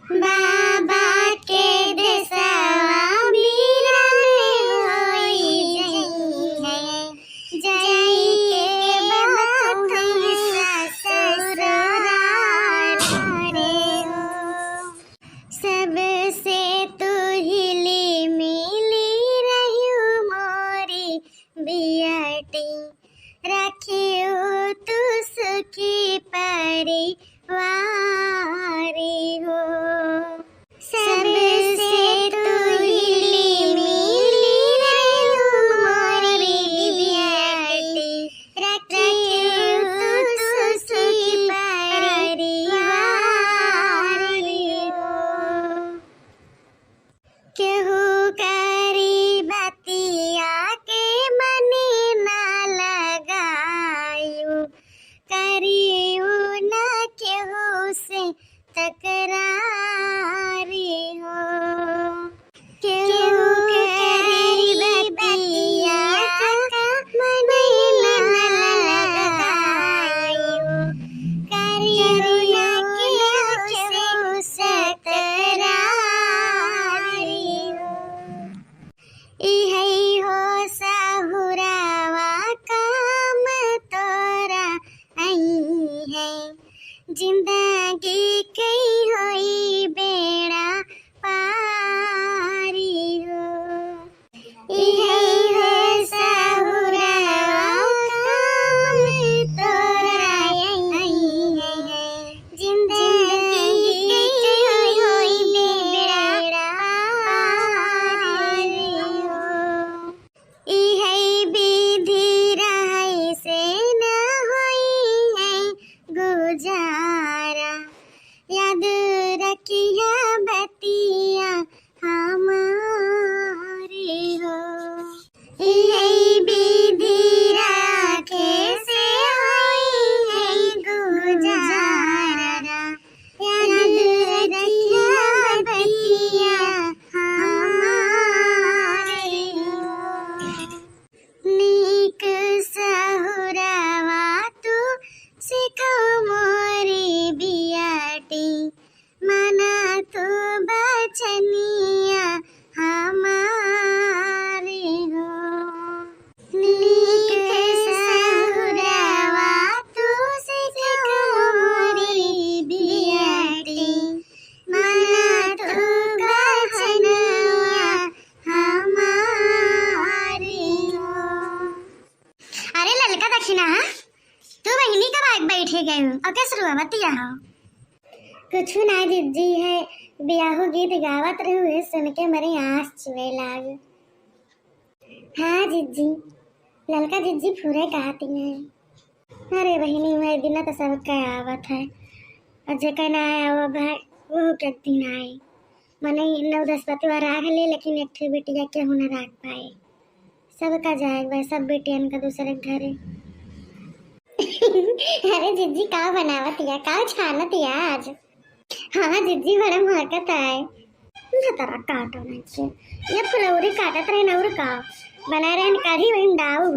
बाबा के देशवा वीरान होई जई के बतौनी ससुराल रे हो। सबसे तू हिली मिली रहियो मोरी बियाटी, रखियो तू सुखी परिवार हो। सबसे तू हिली मिली रहियो मोरी बियाटी, रखियो तू सुखी परिवार हो। केहू करी बतिया के मने ना लगायू, करियो ना केहू से तकरारी हो। केहू करी बतिया के मने ना लगायू, करियो ना केहू से तकरारी हो। इहै हो सहुरावा काम तोरा आई है, जिंदगी कई होई बेड़ा पारी हो। इहै हो सहुरावा काम तोरा आई है, जिंदगी कई होई बेड़ा पारी हो। इहै विधि रहै से न होई है गुजारा, याद रखिया बतिया हमारी हो। इहै विधि रखे से होई है गुजारा, याद रखिया बतिया हमारी हो। नीक सहुरावा तू सिखो मोरी बियाटी, मना तू बचनिया हमारी हो। नीक सहुरावा तू सिखो मोरी बियाटी, मना तू बचनिया हमारी हो। अरे ललका दक्षिणा, तू बहनी कब आग बैठे गए हो और कैसे रुआ बतिया हो? कुछ ना जिज्जी है, बियाहू गीत गावत रहुए सुन के मेरी आँख चुए लाग। हाँ जिज्जी, ललका जिज्जी पूरे कहती है। अरे बहनी वह दिन तो सबका आवत है, और जेकर ना आया वो भाई वो के दिन आए। मने 9-10 पतिवा राख ले, लेकिन एक ठे बेटिया के न राख पाए। सबका जाएगा, सब बेटियन का दूसरे घरे। अरे जिज्जी का बनावत या का छानत या आज? हाँ जिज्जी बड़ा महकत है ना तारा काटो ना ये फुलौरी काटत रहे नौर का बना रहे काढ़ी वहीं दाऊ।